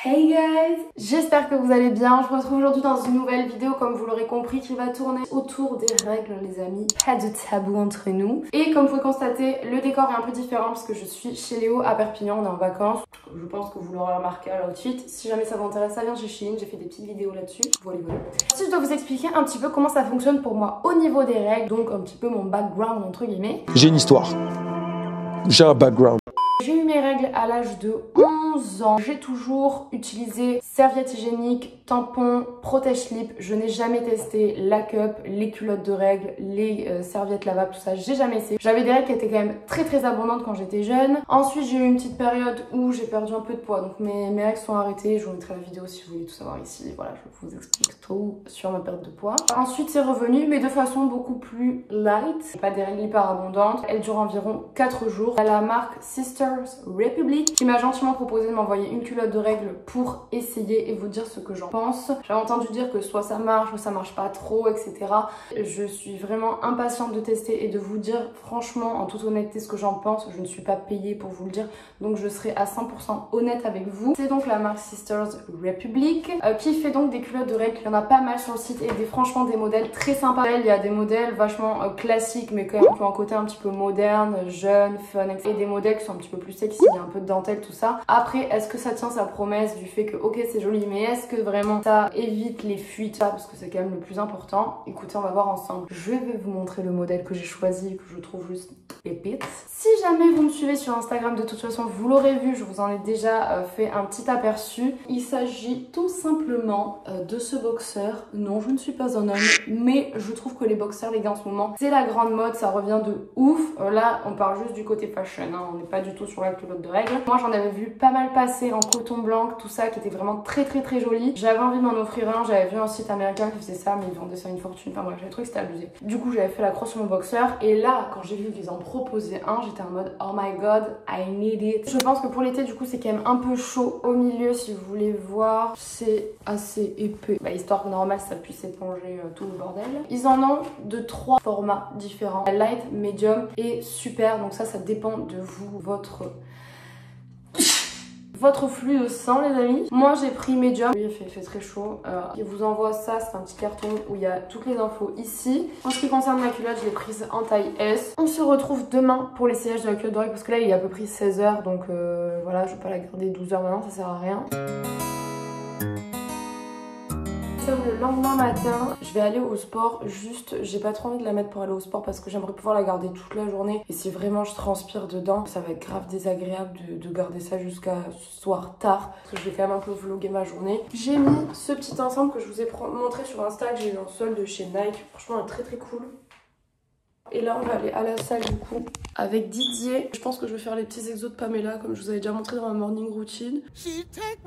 Hey guys, j'espère que vous allez bien. Je vous retrouve aujourd'hui dans une nouvelle vidéo, comme vous l'aurez compris, qui va tourner autour des règles, les amis. Pas de tabou entre nous. Et comme vous pouvez constater, le décor est un peu différent parce que je suis chez Léo à Perpignan, on est en vacances. Je pense que vous l'aurez remarqué à l'outfit. Si jamais ça vous intéresse, ça vient chez Shein. J'ai fait des petites vidéos là-dessus. Voilà. Si je dois vous expliquer un petit peu comment ça fonctionne pour moi au niveau des règles, donc un petit peu mon background entre guillemets. J'ai une histoire. J'ai un background. J'ai eu mes règles à l'âge de 11 ans. J'ai toujours utilisé serviette hygiénique, tampon, protège-slip. Je n'ai jamais testé la cup, les culottes de règles, les serviettes lavables, tout ça. J'ai jamais essayé. J'avais des règles qui étaient quand même très abondantes quand j'étais jeune. Ensuite, j'ai eu une petite période où j'ai perdu un peu de poids. Donc mes règles sont arrêtées. Je vous mettrai la vidéo si vous voulez tout savoir ici. Voilà, je vous explique tout sur ma perte de poids. Ensuite, c'est revenu, mais de façon beaucoup plus light. Pas des règles hyper abondantes. Elles durent environ 4 jours. À la marque Sisters Republic qui m'a gentiment proposé de m'envoyer une culotte de règles pour essayer et vous dire ce que j'en pense. J'avais entendu dire que soit ça marche, soit ça marche pas trop, etc. Je suis vraiment impatiente de tester et de vous dire franchement, en toute honnêteté, ce que j'en pense. Je ne suis pas payée pour vous le dire, donc je serai à 100% honnête avec vous. C'est donc la marque Sisters Republic qui fait donc des culottes de règles. Il y en a pas mal sur le site et franchement des modèles très sympas. Il y a des modèles vachement classiques mais quand même qui ont un côté un petit peu moderne, jeune, fun, etc. Et des modèles qui sont un petit peu plus sexy, il y a un peu de dentelle, tout ça. Après, est-ce que ça tient sa promesse du fait que ok c'est joli, mais est-ce que vraiment ça évite les fuites, parce que c'est quand même le plus important? Écoutez, on va voir ensemble. Je vais vous montrer le modèle que j'ai choisi, que je trouve juste épite. Si jamais vous me suivez sur Instagram, de toute façon vous l'aurez vu, je vous en ai déjà fait un petit aperçu. Il s'agit tout simplement de ce boxeur. Non, je ne suis pas un homme, mais je trouve que les boxeurs, les gars, en ce moment, c'est la grande mode, ça revient de ouf. Là, on parle juste du côté fashion, hein. On n'est pas du tout sur la culotte de règles. Moi, j'en avais vu pas mal passer en coton blanc, tout ça, qui était vraiment très joli. J'avais envie de m'en offrir un. J'avais vu un site américain qui faisait ça, mais ils vendaient ça une fortune. Enfin bref, j'avais trouvé que c'était abusé. Du coup, j'avais fait la croix sur mon boxeur. Et là, quand j'ai vu qu'ils en proposaient un, j'étais en mode oh my god, I need it. Je pense que pour l'été, du coup, c'est quand même un peu chaud au milieu. Si vous voulez voir, c'est assez épais. Bah, histoire que normal, ça puisse éponger tout le bordel. Ils en ont de 3 formats différents: light, medium et super. Donc ça dépend de vous, votre flux de sang, les amis. Moi j'ai pris medium. Oui, il fait très chaud. Il vous envoie ça, c'est un petit carton où il y a toutes les infos ici. En ce qui concerne ma culotte, je l'ai prise en taille S. On se retrouve demain pour l'essayage de la culotte de règles parce que là il est à peu près 16 h, donc voilà, je vais pas la garder 12 h maintenant, ça sert à rien. Le lendemain matin, je vais aller au sport. Juste, j'ai pas trop envie de la mettre pour aller au sport parce que j'aimerais pouvoir la garder toute la journée. Et si vraiment je transpire dedans, ça va être grave désagréable de garder ça jusqu'à ce soir tard. Parce que je vais quand même un peu vlogger ma journée. J'ai mis ce petit ensemble que je vous ai montré sur Insta, que j'ai eu en solde de chez Nike. Franchement, elle est très cool. Et là, on va aller à la salle du coup avec Didier. Je pense que je vais faire les petits exos de Pamela comme je vous avais déjà montré dans ma morning routine. Je fais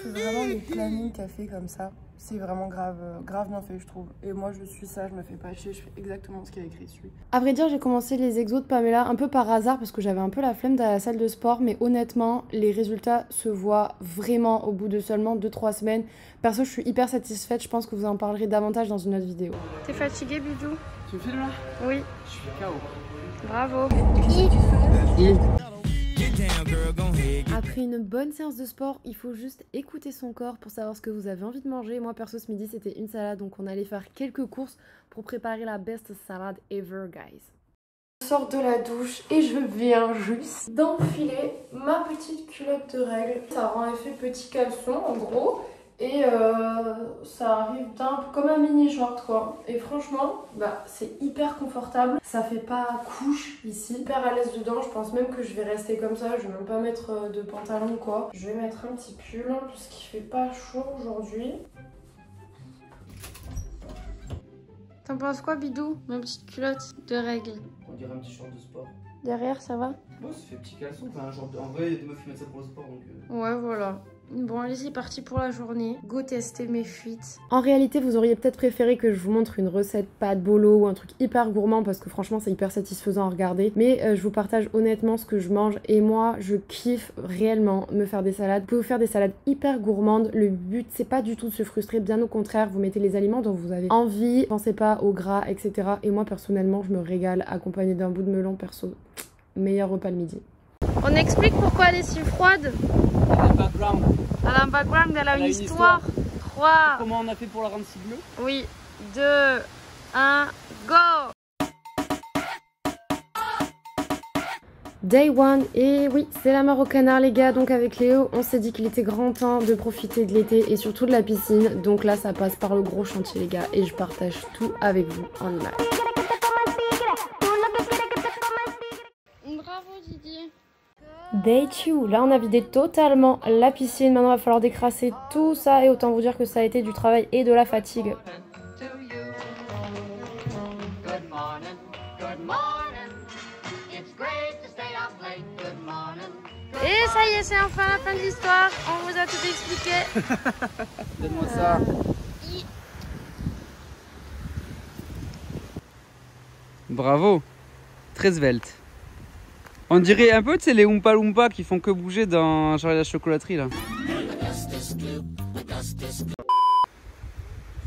vraiment le planning qu'a fait comme ça. C'est vraiment grave bien fait, je trouve. Et moi, je suis ça, je me fais pas chier, je fais exactement ce qu'il y a écrit dessus. À vrai dire, j'ai commencé les exos de Pamela un peu par hasard parce que j'avais un peu la flemme d'aller à la salle de sport. Mais honnêtement, les résultats se voient vraiment au bout de seulement 2-3 semaines. Perso, je suis hyper satisfaite. Je pense que vous en parlerez davantage dans une autre vidéo. T'es fatigué, Bidou? Tu me filmes là? Oui. Je suis KO. Bravo. Après une bonne séance de sport, il faut juste écouter son corps pour savoir ce que vous avez envie de manger. Moi perso, ce midi c'était une salade, donc on allait faire quelques courses pour préparer la best salade ever, guys. Je sors de la douche et je viens juste d'enfiler ma petite culotte de règles. Ça rend effet petit caleçon en gros. Et ça arrive comme un mini short quoi. Et franchement, bah, c'est hyper confortable. Ça fait pas couche ici. Hyper à l'aise dedans. Je pense même que je vais rester comme ça. Je vais même pas mettre de pantalon quoi. Je vais mettre un petit pull parce qu'il fait pas chaud aujourd'hui. T'en penses quoi, Bidou? Ma petite culotte de règles. On dirait un petit short de sport. Derrière, ça va? Ouais, ça fait petit caleçon. Enfin, un genre de... En vrai, il y a des meufs qui mettent ça pour le sport donc. Ouais, voilà. Bon, allez, c'est parti pour la journée. Go tester mes fuites. En réalité, vous auriez peut-être préféré que je vous montre une recette pâte bolo ou un truc hyper gourmand parce que franchement, c'est hyper satisfaisant à regarder. Mais je vous partage honnêtement ce que je mange et moi, je kiffe réellement me faire des salades. Vous pouvez vous faire des salades hyper gourmandes. Le but, c'est pas du tout de se frustrer. Bien au contraire, vous mettez les aliments dont vous avez envie. Pensez pas au gras, etc. Et moi, personnellement, je me régale accompagnée d'un bout de melon perso. Meilleur repas le midi. On explique pourquoi elle est si froide. Elle a un background. Elle a un background, elle a une histoire. 3. Comment on a fait pour la rendre si bleue? Oui. 2, 1, go! Day one, et oui, c'est la mare au canard les gars, donc avec Léo, on s'est dit qu'il était grand temps de profiter de l'été et surtout de la piscine. Donc là, ça passe par le gros chantier les gars, et je partage tout avec vous en images. Bravo Didier! Day 2, là on a vidé totalement la piscine, maintenant il va falloir décrasser tout ça et autant vous dire que ça a été du travail et de la fatigue. Et ça y est, c'est enfin la fin de l'histoire, on vous a tout expliqué. Donne-moi ça. Bravo, très svelte. On dirait un peu, tu sais, les Oompa Loompa qui font que bouger dans Charlie la chocolaterie là.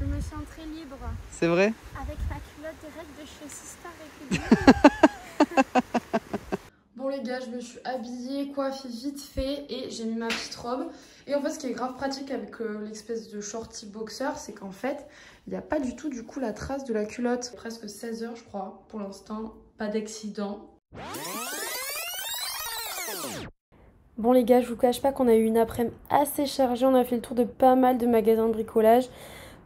Je me sens très libre. C'est vrai? Avec ma culotte de règle de chez Sister République. Bon les gars, je me suis habillée, coiffée vite fait et j'ai mis ma petite robe. Et en fait, ce qui est grave pratique avec l'espèce de shorty boxer, c'est qu'en fait, il n'y a pas du tout du coup la trace de la culotte. Presque 16 heures je crois, pour l'instant, pas d'accident. Bon les gars, je vous cache pas qu'on a eu une après-midi assez chargée, on a fait le tour de pas mal de magasins de bricolage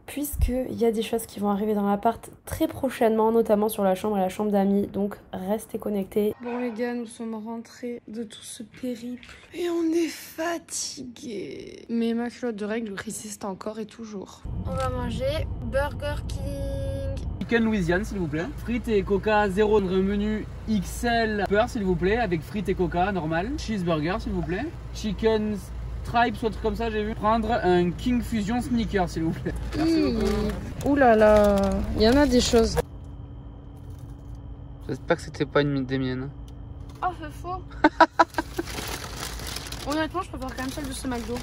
puisqu'il y a des choses qui vont arriver dans l'appart très prochainement, notamment sur la chambre et la chambre d'amis, donc restez connectés. Bon les gars, nous sommes rentrés de tout ce périple et on est fatigués. Mais ma culotte de règle résiste encore et toujours. On va manger Burger King. Chicken Louisiane s'il vous plaît. Frites et coca 0, un menu XL peur s'il vous plaît, avec frites et coca normal. Cheeseburger s'il vous plaît. Chicken Stripes ou un truc comme ça j'ai vu. Prendre un King Fusion Sneaker s'il vous plaît. Merci beaucoup. Ouh là là, il y en a des choses. J'espère que c'était pas une des miennes. Oh c'est faux. Honnêtement je préfère quand même celles de ce McDo.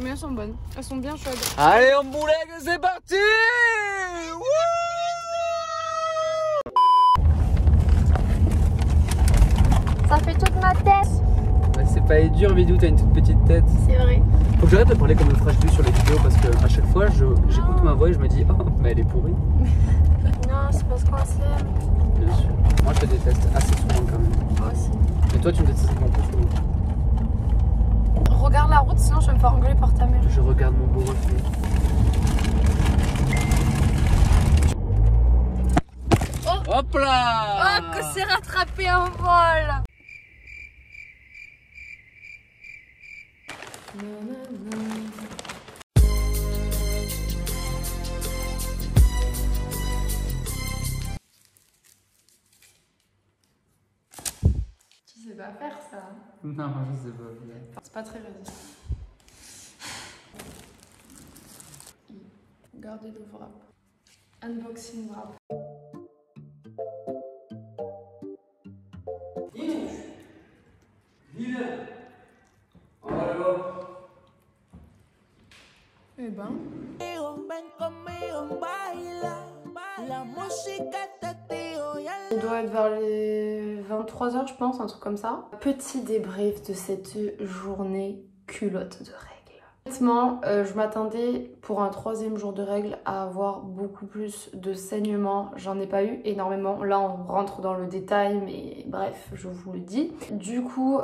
Mais elles sont bonnes, elles sont bien chaudes. Allez on boulet, c'est parti. Wouh! Ça fait toute ma tête. Ouais, c'est pas dur vidéo, t'as une toute petite tête. C'est vrai. Faut que j'arrête de parler comme un fresh vue sur les vidéos parce que à chaque fois j'écoute ma voix et je me dis oh mais elle est pourrie. Non c'est parce qu'on s'aime. Bien sûr. Moi je te déteste assez souvent quand même. Moi aussi. Et toi tu me détestes beaucoup plus souvent. Regarde la route sinon je vais me faire engueuler par ta mère. Je regarde mon beau reflet. Oh. Hop là. Oh que c'est rattrapé en vol. Tu sais pas faire ça. Non, je sais pas. C'est pas très résistant. Gardez le wrap. Unboxing wrap. Eh ben. Il doit être vers les 23h je pense, un truc comme ça. Petit débrief de cette journée culotte de règles. Honnêtement, je m'attendais pour un 3e jour de règles à avoir beaucoup plus de saignements. J'en ai pas eu énormément. Là, on rentre dans le détail, mais bref, je vous le dis. Du coup,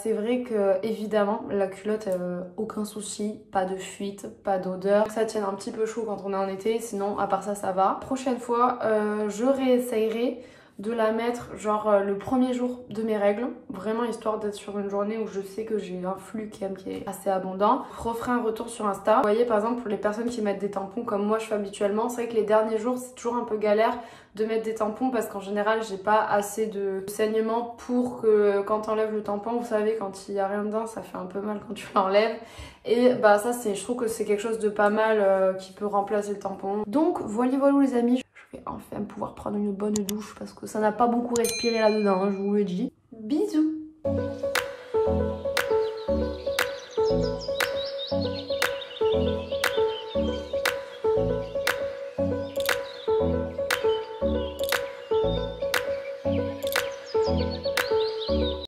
c'est vrai que évidemment, la culotte, aucun souci, pas de fuite, pas d'odeur. Ça tient un petit peu chaud quand on est en été, sinon à part ça, ça va. Prochaine fois, je réessayerai de la mettre genre le premier jour de mes règles, vraiment histoire d'être sur une journée où je sais que j'ai un flux qui est assez abondant. Je referai un retour sur Insta. Vous voyez par exemple pour les personnes qui mettent des tampons comme moi je fais habituellement, c'est vrai que les derniers jours c'est toujours un peu galère de mettre des tampons parce qu'en général j'ai pas assez de saignement pour que quand t'enlèves le tampon, vous savez quand il y a rien dedans ça fait un peu mal quand tu l'enlèves. Et bah ça je trouve que c'est quelque chose de pas mal qui peut remplacer le tampon. Donc voilà les amis. Je vais enfin pouvoir prendre une bonne douche parce que ça n'a pas beaucoup respiré là-dedans, hein, je vous le dis. Bisous!